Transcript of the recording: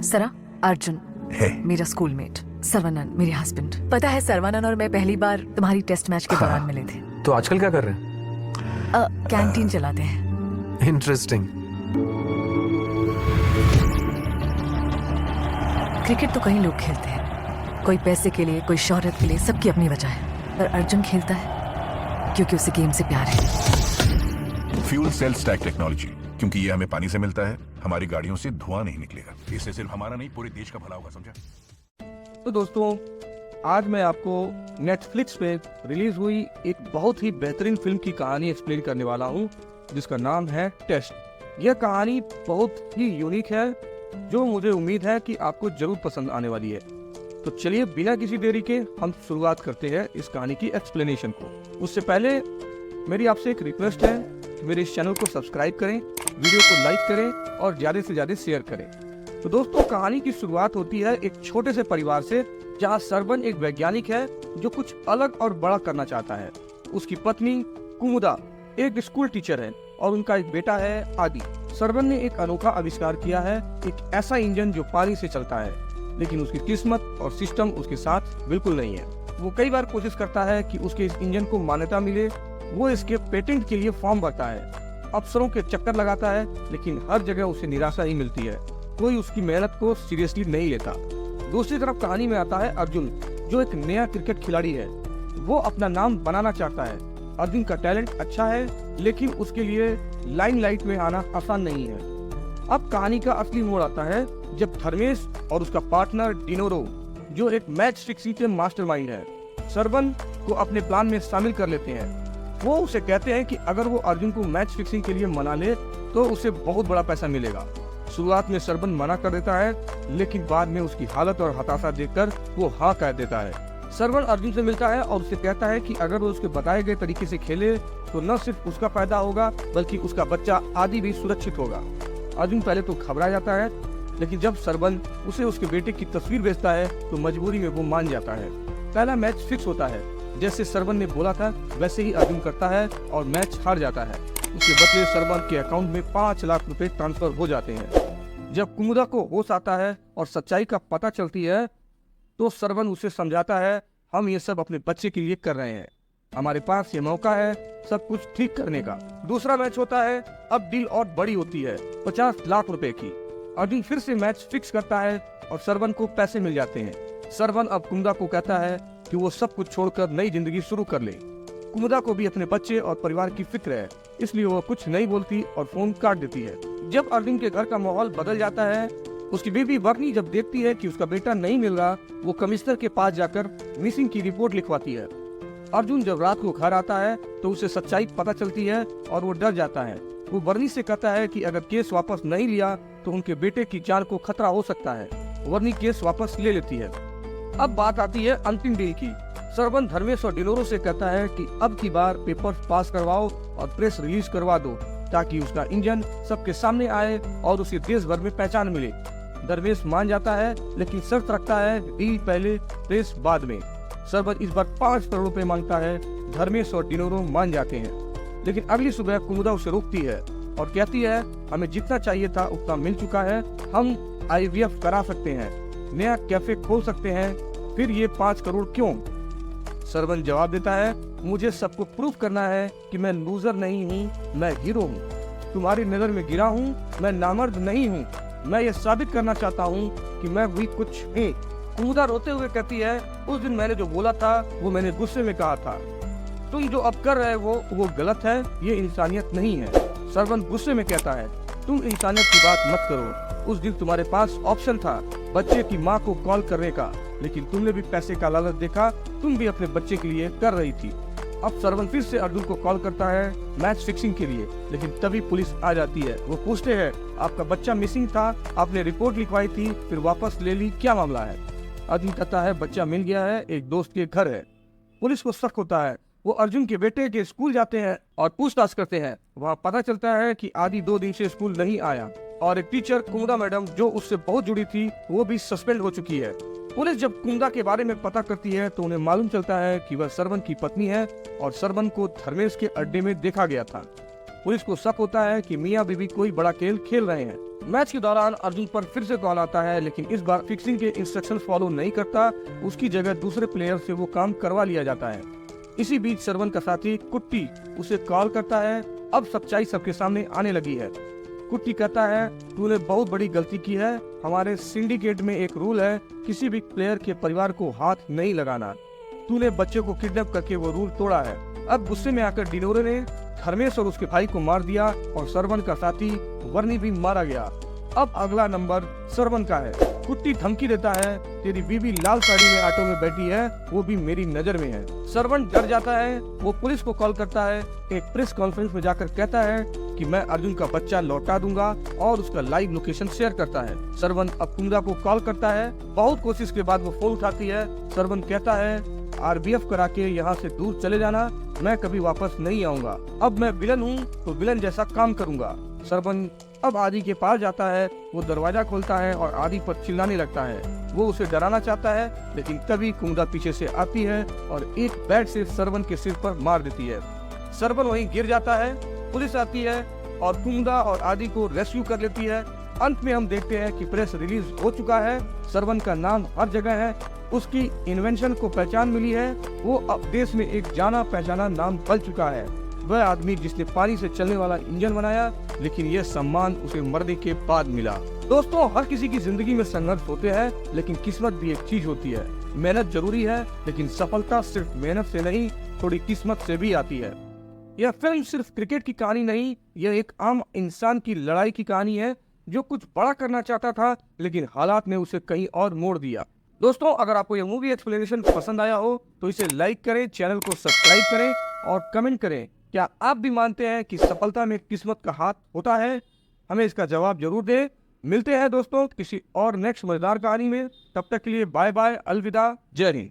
सरा, अर्जुन है। मेरा स्कूलमेट, सर्वानंद मेरे हस्बैंड। पता है सर्वानंद और मैं पहली बार तुम्हारी टेस्ट मैच के दौरान मिले थे। तो आजकल क्या कर रहे हैं? कैंटीन चलाते हैं। इंटरेस्टिंग। क्रिकेट तो कई लोग खेलते हैं, कोई पैसे के लिए, कोई शोहरत के लिए, सबकी अपनी वजह है। पर अर्जुन खेलता है क्योंकि उसे गेम से प्यार है। फ्यूल सेल स्टैक टेक्नोलॉजी, क्योंकि ये हमें पानी से मिलता है, हमारी गाड़ियों से धुआं नहीं निकलेगा। इससे सिर्फ हमारा नहीं, पूरे देश का भला होगा, समझा? तो दोस्तों, आज मैं आपको नेटफ्लिक्स पे रिलीज हुई एक बहुत ही बेहतरीन फिल्म की कहानी एक्सप्लेन करने वाला हूँ, जिसका नाम है टेस्ट। यह कहानी बहुत ही यूनिक है, जो मुझे उम्मीद है कि आपको जरूर पसंद आने वाली है। तो चलिए बिना किसी देरी के हम शुरुआत करते हैं इस कहानी की एक्सप्लेनेशन को। उससे पहले मेरी आपसे एक रिक्वेस्ट है कि मेरे इस चैनल को सब्सक्राइब करें, वीडियो को लाइक करें और ज़्यादा से ज़्यादा शेयर करें। तो दोस्तों, कहानी की शुरुआत होती है एक छोटे से परिवार से, जहां सरवन एक वैज्ञानिक है जो कुछ अलग और बड़ा करना चाहता है। उसकी पत्नी कुमुदा एक स्कूल टीचर है और उनका एक बेटा है आदि। सरवन ने एक अनोखा आविष्कार किया है, एक ऐसा इंजन जो पानी से चलता है, लेकिन उसकी किस्मत और सिस्टम उसके साथ बिल्कुल नहीं है। वो कई बार कोशिश करता है कि उसके इस इंजन को मान्यता मिले। वो इसके पेटेंट के लिए फॉर्म भरता है, अफसरों के चक्कर लगाता है, लेकिन हर जगह उसे निराशा ही मिलती है। कोई उसकी मेहनत को सीरियसली नहीं लेता। दूसरी तरफ कहानी में आता है अर्जुन, जो एक नया क्रिकेट खिलाड़ी है। वो अपना नाम बनाना चाहता है। अर्जुन का टैलेंट अच्छा है, लेकिन उसके लिए लाइमलाइट में आना आसान नहीं है। अब कहानी का असली मोड़ आता है जब धर्मेश और उसका पार्टनर डिनोरो, जो एक मैच फिक्सिंग के मास्टरमाइंड है, सरवन को अपने प्लान में शामिल कर लेते हैं। वो उसे कहते हैं कि अगर वो अर्जुन को मैच फिक्सिंग के लिए मना ले तो उसे बहुत बड़ा पैसा मिलेगा। शुरुआत में सरवन मना कर देता है, लेकिन बाद में उसकी हालत और हताशा देखकर वो हाँ कह देता है। सरवन अर्जुन से मिलता है और उसे कहता है कि अगर वो उसके बताए गए तरीके से खेले तो न सिर्फ उसका फायदा होगा, बल्कि उसका बच्चा आदि भी सुरक्षित होगा। अर्जुन पहले तो घबरा जाता है, लेकिन जब सरवन उसे उसके बेटे की तस्वीर भेजता है तो मजबूरी में वो मान जाता है। पहला मैच फिक्स होता है, जैसे सरवन ने बोला था वैसे ही अर्जुन करता है और मैच हार जाता है। उसके बदले सरवन के अकाउंट में 5 लाख रुपए ट्रांसफर हो जाते हैं। जब कुमुदा को होश आता है और सच्चाई का पता चलती है तो सरवन उसे समझाता है, हम ये सब अपने बच्चे के लिए कर रहे हैं, हमारे पास ये मौका है सब कुछ ठीक करने का। दूसरा मैच होता है, अब डील और बड़ी होती है, 50 लाख रुपए की। अर्जुन फिर से मैच फिक्स करता है और सरवन को पैसे मिल जाते हैं। सरवन अब कुमुदा को कहता है कि वो सब कुछ छोड़कर नई जिंदगी शुरू कर ले। कुमुदा को भी अपने बच्चे और परिवार की फिक्र है, इसलिए वो कुछ नहीं बोलती और फोन काट देती है। जब अर्जुन के घर का माहौल बदल जाता है, उसकी बीवी वर्नी जब देखती है कि उसका बेटा नहीं मिल रहा, वो कमिश्नर के पास जाकर मिसिंग की रिपोर्ट लिखवाती है। अर्जुन जब रात को घर आता है तो उसे सच्चाई पता चलती है और वो डर जाता है। वो वर्नी से कहता है कि अगर केस वापस नहीं लिया तो उनके बेटे की जान को खतरा हो सकता है। वर्नी केस वापस ले लेती है। अब बात आती है अंतिम डील की। सरवन धर्मेश और डिनोरो से कहता है कि अब की बार पेपर्स पास करवाओ और प्रेस रिलीज करवा दो, ताकि उसका इंजन सबके सामने आए और उसे देश भर में पहचान मिले। धर्मेश मान जाता है, लेकिन शर्त रखता है डील पहले प्रेस बाद में। सरवन इस बार 5 करोड़ रुपए मांगता है। धर्मेश और डिनोरो मान जाते हैं, लेकिन अगली सुबह कुमुदा उसे रोकती है और कहती है, हमें जितना चाहिए था उतना मिल चुका है, हम IVF करा सकते हैं, नया कैफे खोल सकते हैं, फिर ये 5 करोड़ क्यों? सरवन जवाब देता है, मुझे सबको प्रूफ करना है कि मैं लूजर नहीं हूँ, मैं हीरो हूँ। तुम्हारी नजर में गिरा हूँ, मैं नामर्द नहीं हूँ। मैं ये साबित करना चाहता हूँ कि मैं भी कुछ हूँ। कुमुदा रोते हुए कहती है, उस दिन मैंने जो बोला था वो मैंने गुस्से में कहा था। तुम जो अब कर रहे हो वो गलत है, ये इंसानियत नहीं है। सरवन गुस्से में कहता है, तुम इंसानियत की बात मत करो। उस दिन तुम्हारे पास ऑप्शन था बच्चे की माँ को कॉल करने का, लेकिन तुमने भी पैसे का लालच देखा, तुम भी अपने बच्चे के लिए कर रही थी। अब सरवन फिर से अर्जुन को कॉल करता है मैच फिक्सिंग के लिए, लेकिन तभी पुलिस आ जाती है। वो पूछते हैं, आपका बच्चा मिसिंग था, आपने रिपोर्ट लिखवाई थी, फिर वापस ले ली, क्या मामला है? अर्जुन कहता है, बच्चा मिल गया है, एक दोस्त के घर है। पुलिस को शक होता है। वो अर्जुन के बेटे के स्कूल जाते हैं और पूछताछ करते हैं। वहाँ पता चलता है कि आदि 2 दिन से स्कूल नहीं आया और एक टीचर कुमुदा मैडम, जो उससे बहुत जुड़ी थी, वो भी सस्पेंड हो चुकी है। पुलिस जब कुमुदा के बारे में पता करती है तो उन्हें मालूम चलता है कि वह सरवन की पत्नी है और सरवन को धर्मेश के अड्डे में देखा गया था। पुलिस को शक होता है कि मियां बीवी कोई बड़ा खेल खेल रहे हैं। मैच के दौरान अर्जुन पर फिर से कॉल आता है, लेकिन इस बार फिक्सिंग के इंस्ट्रक्शन फॉलो नहीं करता, उसकी जगह दूसरे प्लेयर से वो काम करवा लिया जाता है। इसी बीच सरवन का साथी कुट्टी उसे कॉल करता है। अब सच्चाई सबके सामने आने लगी है। कुट्टी कहता है, तूने बहुत बड़ी गलती की है, हमारे सिंडिकेट में एक रूल है, किसी भी प्लेयर के परिवार को हाथ नहीं लगाना। तूने बच्चे को किडनैप करके वो रूल तोड़ा है। अब गुस्से में आकर डिनोरे ने धर्मेश और उसके भाई को मार दिया और सरवन का साथी वर्नी भी मारा गया। अब अगला नंबर सरवन का है। कुट्टी धमकी देता है, तेरी बीवी लाल साड़ी में ऑटो में बैठी है, वो भी मेरी नजर में है। सरवन डर जाता है, वो पुलिस को कॉल करता है, एक प्रेस कॉन्फ्रेंस में जाकर कहता है कि मैं अर्जुन का बच्चा लौटा दूंगा और उसका लाइव लोकेशन शेयर करता है। सरवन अब कुंदा को कॉल करता है, बहुत कोशिश के बाद वो फोन उठाती है। सरवन कहता है, आरबीएफ करा के यहाँ से दूर चले जाना, मैं कभी वापस नहीं आऊंगा। अब मैं विलन हूँ तो विलन जैसा काम करूंगा। सरवन अब आदि के पास जाता है, वो दरवाजा खोलता है और आदि पर चिल्लाने लगता है। वो उसे डराना चाहता है, लेकिन तभी कुंदा पीछे से आती है और एक बैट से सरवन के सिर पर मार देती है। सरवन वहीं गिर जाता है। पुलिस आती है और कुंदा और आदि को रेस्क्यू कर लेती है। अंत में हम देखते हैं कि प्रेस रिलीज हो चुका है। सरवन का नाम हर जगह है, उसकी इन्वेंशन को पहचान मिली है, वो अब देश में एक जाना पहचाना नाम बन चुका है। वह आदमी जिसने पानी से चलने वाला इंजन बनाया, लेकिन यह सम्मान उसे मरने के बाद मिला। दोस्तों, हर किसी की जिंदगी में संघर्ष होते हैं, लेकिन किस्मत भी एक चीज होती है। मेहनत जरूरी है, लेकिन सफलता सिर्फ मेहनत से नहीं, थोड़ी किस्मत से भी आती है। यह फिल्म सिर्फ क्रिकेट की कहानी नहीं, यह एक आम इंसान की लड़ाई की कहानी है, जो कुछ बड़ा करना चाहता था, लेकिन हालात ने उसे कहीं और मोड़ दिया। दोस्तों, अगर आपको यह मूवी एक्सप्लेनेशन पसंद आया हो तो इसे लाइक करें, चैनल को सब्सक्राइब करें और कमेंट करें, क्या आप भी मानते हैं कि सफलता में किस्मत का हाथ होता है? हमें इसका जवाब जरूर दें। मिलते हैं दोस्तों किसी और नेक्स्ट मजेदार कहानी में। तब तक के लिए बाय बाय, अलविदा, जय हिंद।